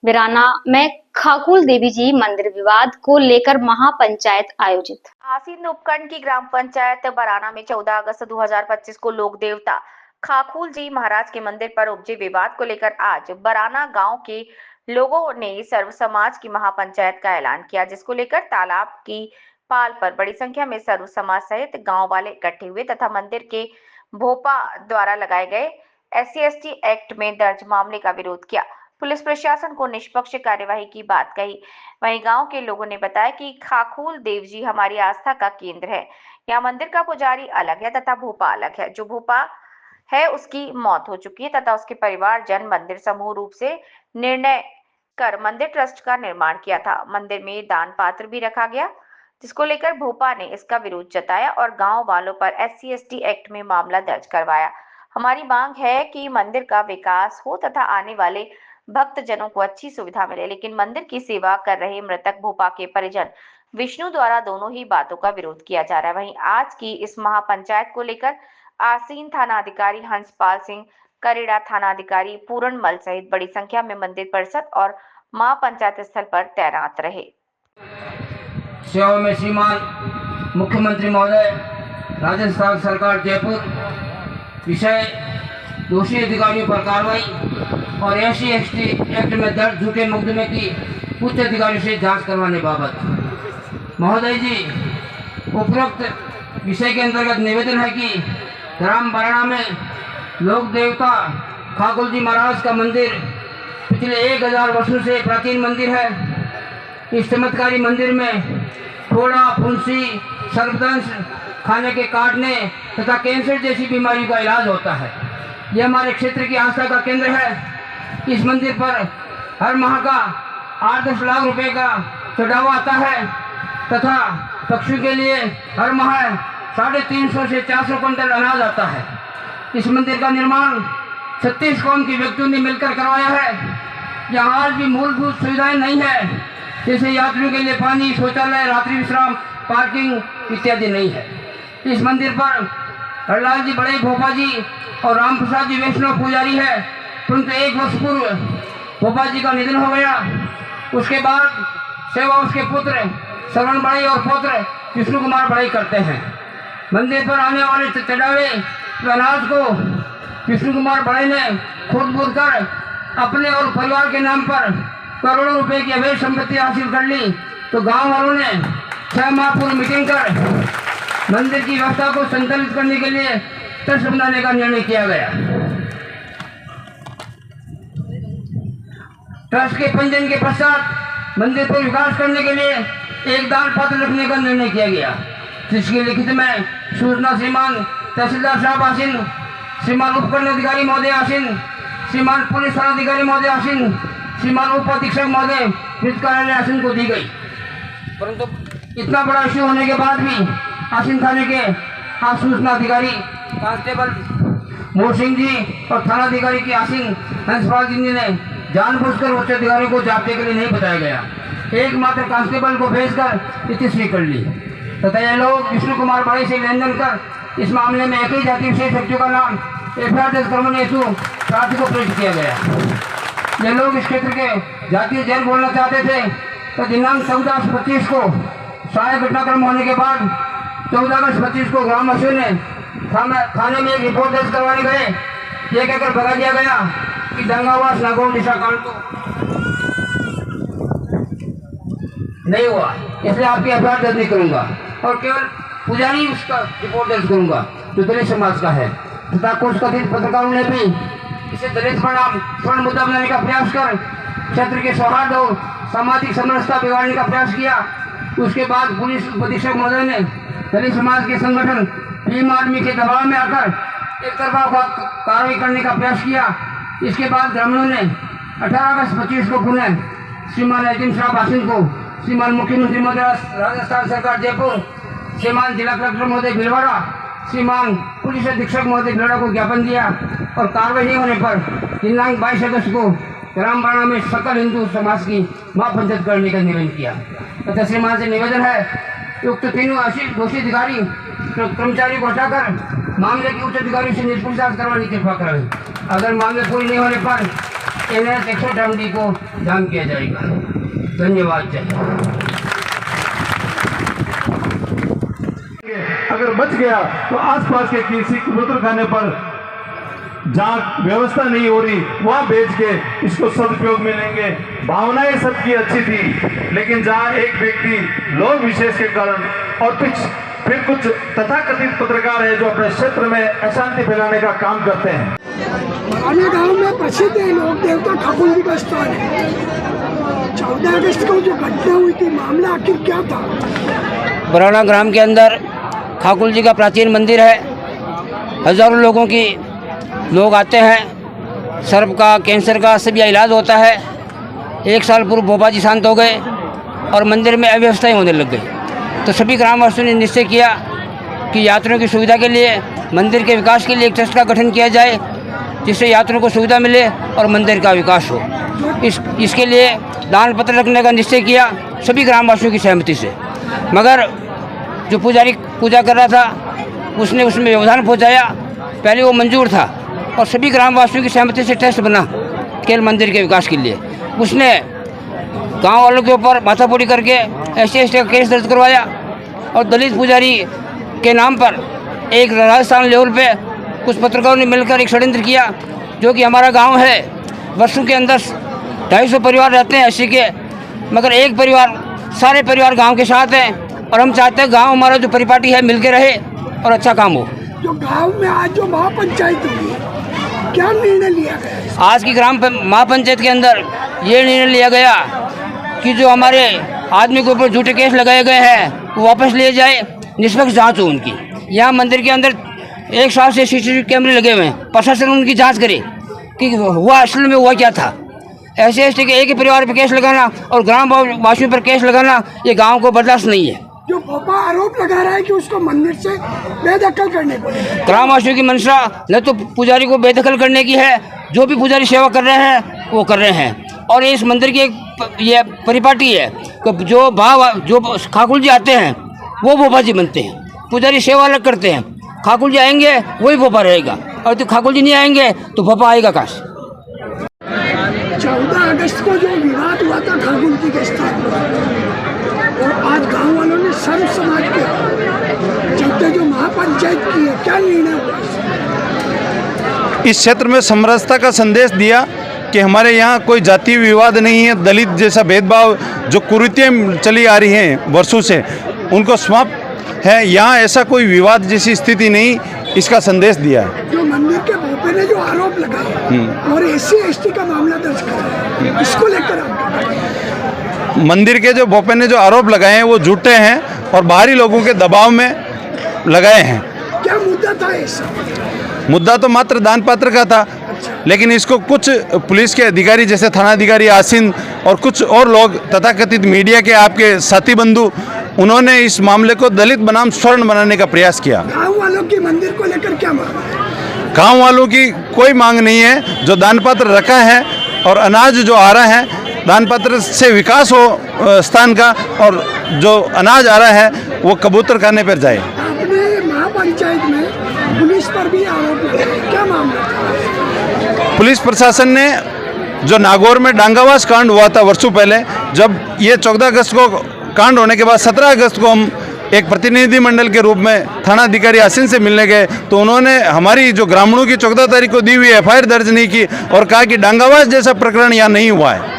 बिराना में खाकुल देवी जी मंदिर विवाद को लेकर महापंचायत आयोजित। आसीन उपखंड की ग्राम पंचायत बराना में 14 अगस्त 2025 को लोक देवता खाकुल जी महाराज के मंदिर पर उपजे विवाद को लेकर आज बराना गांव के लोगों ने सर्व समाज की महापंचायत का ऐलान किया, जिसको लेकर तालाब की पाल पर बड़ी संख्या में सर्व समाज सहित गांव वाले इकट्ठे हुए तथा मंदिर के भोपा द्वारा लगाए गए SC/ST एक्ट में दर्ज मामले का विरोध किया। पुलिस प्रशासन को निष्पक्ष कार्यवाही की बात कही। वहीं गांव के लोगों ने बताया कि खाकुल देव जी हमारी आस्था का केंद्र है। यहाँ मंदिर का पुजारी अलग है तथा भोपा अलग है। जो भोपा है उसकी मौत हो चुकी है तथा उसके परिवार जन मंदिर समूह रूप से निर्णय कर मंदिर ट्रस्ट का निर्माण किया था। मंदिर में दान पात्र भी रखा गया, जिसको लेकर भोपा ने इसका विरोध जताया और गांव वालों पर SC/ST एक्ट में मामला दर्ज करवाया। हमारी मांग है कि मंदिर का विकास हो तथा आने वाले भक्त जनों को अच्छी सुविधा मिले, लेकिन मंदिर की सेवा कर रहे मृतक भोपा के परिजन विष्णु द्वारा दोनों ही बातों का विरोध किया जा रहा है। वहीं आज की इस महापंचायत को लेकर आसीन थाना अधिकारी हंसपाल सिंह, करेड़ा थाना अधिकारी पूरणमल सहित बड़ी संख्या में मंदिर परिषद और महापंचायत स्थल पर तैनात रहे। सेवा में श्रीमान मुख्यमंत्री महोदय, राजस्थान सरकार जयपुर, विषय दोषी अधिकारियों पर कार्रवाई और SC/ST एक्ट में दर्ज झूठे मुकदमे की उच्च अधिकारी से जांच करवाने बाबत महोदय जी, उपरोक्त विषय के अंतर्गत निवेदन है कि ग्राम बराना में लोक देवता खाकुल जी महाराज का मंदिर पिछले 1000 वर्षों से प्राचीन मंदिर है। इस चमत्कारी मंदिर में फोड़ा, फुंसी, सर्पदंश, खाने के काटने तथा कैंसर जैसी बीमारियों का इलाज होता है। यह हमारे क्षेत्र की आस्था का केंद्र है। इस मंदिर पर हर माह का 8-10 लाख रुपए का चढ़ावा आता है तथा पक्षियों के लिए हर माह 350 से 400 क्विंटल अनाज आता है। इस मंदिर का निर्माण 36 कौम के व्यक्तियों ने मिलकर करवाया है। यहाँ आज भी मूलभूत सुविधाएं नहीं है, जैसे यात्रियों के लिए पानी, शौचालय, रात्रि विश्राम, पार्किंग इत्यादि नहीं है। इस मंदिर पर हरलाल जी बड़े भोपा जी और राम प्रसाद जी वैष्णव पुजारी है, परंतु 1 वर्ष पूर्व भोपा जी का निधन हो गया। उसके बाद सेवा उसके पुत्र श्रवण बड़ई और पौत्र विष्णु कुमार बड़ई करते हैं। मंदिर पर आने वाले चढ़ावे अनाज को विष्णु कुमार बड़ई ने खुद बूद कर अपने और परिवार के नाम पर करोड़ों रुपए की अवैध संपत्ति हासिल कर ली। तो गांव वालों ने 6 माह पूर्व मीटिंग कर मंदिर की व्यवस्था को संचालित करने के लिए ट्रस्ट बनाने का निर्णय किया गया। ट्रस्ट के पंजीयन के पश्चात मंदिर को विकास करने के लिए एक दान पत्र रखने का निर्णय किया गया, जिसकी लिखित में सूचना श्रीमान तहसीलदार साहब आसीन, श्रीमान उपखंड अधिकारी महोदय आसीन, श्रीमान पुलिस थानाधिकारी महोदय आसीन, श्रीमान उप अधीक्षक महोदय वित्त कार्यालय आसीन को दी गई। परंतु इतना बड़ा इश्यू होने के बाद भी आसीन थाने के सूचना अधिकारी कांस्टेबल मोर सिंह जी और थानाधिकारी की आसीन हंसपाल जी ने जानबूझकर उच्च अधिकारियों को जाब्ते के लिए नहीं बताया गया। एकमात्र कांस्टेबल को भेजकर इतिश्री कर ली तथा ये लोग विष्णु कुमार बड़ई से लेन देन कर इस मामले में एक ही जाति विशेष व्यक्तियों का नाम FIR दर्ज करवाने हेतु प्रार्थी को प्रेरित किया गया। ये लोग इस क्षेत्र के जातीय जेल बोलना चाहते थे, तो दिनांक 14/25 को सहायक घटनाक्रम होने के बाद 14 अगस्त 25 को ग्रामवासियों ने थाने में एक रिपोर्ट दर्ज करवाने गए। ये कहकर भगा दिया गया कि दंगावास नागौर निशाकांड तो नहीं हुआ, इसलिए आपकी FIR दर्ज नहीं करूंगा और केवल पुजारी उसका रिपोर्ट दर्ज करूंगा जो दलित समाज का है। तथा कुछ कथित पत्रकारों ने भी इसे दलित स्वर्ण मुद्दा बनाने का प्रयास कर क्षेत्र के सौहार्द और सामाजिक समरसता बिगाड़ने का प्रयास किया। उसके बाद पुलिस अधीक्षक महोदय ने दलित समाज के संगठन भीम आर्मी के दबाव में आकर एक तरफा कार्रवाई करने का प्रयास किया। इसके बाद ग्रामीणों ने 18 अगस्त 25 को पुनः श्रीमान एजिम साहब आसिन को, श्रीमान मुख्यमंत्री महोदय राजस्थान सरकार जयपुर, श्रीमान जिला कलेक्टर महोदय भीलवाड़ा, श्रीमान पुलिस अधीक्षक महोदय भीलवाड़ा को ज्ञापन दिया और कार्रवाई नहीं होने पर दिनांक 22 अगस्त को ग्राम बराना में सकल हिंदू समाज की महापंचायत करने का निवेदन किया तथा श्रीमान से निवेदन है उक्त तीनों दोषी अधिकारी कर्मचारी को हटाकर मामले के उच्च अधिकारी से निष्पक्ष जांच करवाने की कृपा करें। अगर मामले पूरी नहीं होने पर NS 158 को जाम किया जाएगा। धन्यवाद। जय हिंद। अगर बच गया तो आसपास के किसी कबूतर खाने पर जहाँ व्यवस्था नहीं हो रही वहाँ बेच के इसको सदुपयोग मिलेंगे। भावनाएं सबकी अच्छी थी, लेकिन जहाँ एक व्यक्ति लोग विशेष के कारण और फिर कुछ तथाकथित पत्रकार है जो अपने क्षेत्र में अशांति फैलाने का काम करते हैं। बराना गांव में प्रसिद्ध है लोक देवता खाकुल जी का स्थान है। 14 अगस्त को जो घटना हुई थी, मामला आखिर क्या था? बराना ग्राम के अंदर खाकुल जी का प्राचीन मंदिर है। हजारों लोग आते हैं। सर्प का, कैंसर का सभी इलाज होता है। 1 साल पूर्व बोबा जी शांत हो गए और मंदिर में अव्यवस्थाएं होने लग गई। तो सभी ग्रामवासियों ने निश्चय किया कि यात्रियों की सुविधा के लिए, मंदिर के विकास के लिए एक ट्रस्ट का गठन किया जाए, जिससे यात्रियों को सुविधा मिले और मंदिर का विकास हो। इसके लिए दान पत्र रखने का निश्चय किया सभी ग्रामवासियों की सहमति से। मगर जो पुजारी पूजा कर रहा था उसने उसमें व्यवधान पहुँचाया। पहले वो मंजूर था और सभी ग्रामवासियों की सहमति से ट्रस्ट बना केवल मंदिर के विकास के लिए। उसने गांव वालों के ऊपर माथापोड़ी करके SC/ST का केस दर्ज करवाया और दलित पुजारी के नाम पर एक राजस्थान लेवल पे कुछ पत्रकारों ने मिलकर एक षड्यंत्र किया, जो कि हमारा गांव है, वर्षों के अंदर 250 परिवार रहते हैं 80 के, मगर एक परिवार, सारे परिवार गांव के साथ हैं और हम चाहते हैं गांव हमारा जो परिपाटी है मिल के रहे और अच्छा काम हो। जो गांव में आज जो महापंचायत हुई, क्या निर्णय लिया गया? आज की महापंचायत के अंदर ये निर्णय लिया गया कि जो हमारे आदमी के ऊपर झूठे केस लगाए गए हैं वो वापस लिए जाए, निष्पक्ष जांच हो उनकी। यहाँ मंदिर के अंदर 1 साल से CCTV कैमरे लगे हुए हैं, प्रशासन उनकी जांच करे कि हुआ असल में हुआ क्या था। SC/ST के एक ही परिवार पर केस लगाना और ग्राम वासियों पर केस लगाना ये गाँव को बर्दाश्त नहीं है। जो बोबा आरोप लगा रहा है कि उसको मंदिर से बेदखल करने को, ग्रामवासियों की मंशा न तो पुजारी को बेदखल करने की है, जो भी पुजारी सेवा कर रहे हैं वो कर रहे हैं। और इस मंदिर की ये परिपाटी है कि जो खाकुल जी आते हैं वो बोबा जी बनते हैं, पुजारी सेवा अलग करते हैं। खाकुल जी आएंगे वही बोबा रहेगा, और तो खाकुल जी नहीं आएंगे तो बोबा आएगा कहाँ से? 14 अगस्त को जो विवाद हुआ था खाकुल जी के स्थान पर, और आज गांव वालों ने सर्व समाज के चलते जो महापंचायत की है, क्या निर्णय हुआ? इस क्षेत्र में समरसता का संदेश दिया कि हमारे यहाँ कोई जातीय विवाद नहीं है। दलित जैसा भेदभाव जो कुरीतियाँ चली आ रही हैं वर्षों से, उनको समाप्त है। यहाँ ऐसा कोई विवाद जैसी स्थिति नहीं, इसका संदेश दिया है। जो मंदिर के भोपे ने जो आरोप लगाए और SC/ST का मामला दर्ज करा, इसको लेकर मंदिर के जो भोपे ने जो आरोप लगाए हैं वो झूठे हैं और बाहरी लोगों के दबाव में लगाए हैं। क्या मुद्दा था ऐसा? मुद्दा तो मात्र दान पात्र का था, लेकिन इसको कुछ पुलिस के अधिकारी जैसे थानाधिकारी आसिन और कुछ और लोग तथाकथित मीडिया के आपके साथी बंधु, उन्होंने इस मामले को दलित बनाम स्वर्ण बनाने का प्रयास किया। गाँव वालों की मंदिर को लेकर क्या मांग? गाँव वालों की कोई मांग नहीं है। जो दान पात्र रखा है और अनाज जो आ रहा है, दान पात्र से विकास हो स्थान का, और जो अनाज आ रहा है वो कबूतर खाने पर जाए। आपने महापंचायत में पुलिस पर भी आरोप लगाए, क्या मामला था? पुलिस प्रशासन ने जो नागौर में डांगावास कांड हुआ था वर्षों पहले, जब ये 14 अगस्त को कांड होने के बाद 17 अगस्त को हम एक प्रतिनिधि मंडल के रूप में थाना अधिकारी आसिन से मिलने गए, तो उन्होंने हमारी जो ग्रामीणों की 14 तारीख को दी हुई FIR दर्ज नहीं की और कहा कि डांगावास जैसा प्रकरण यहाँ नहीं हुआ है।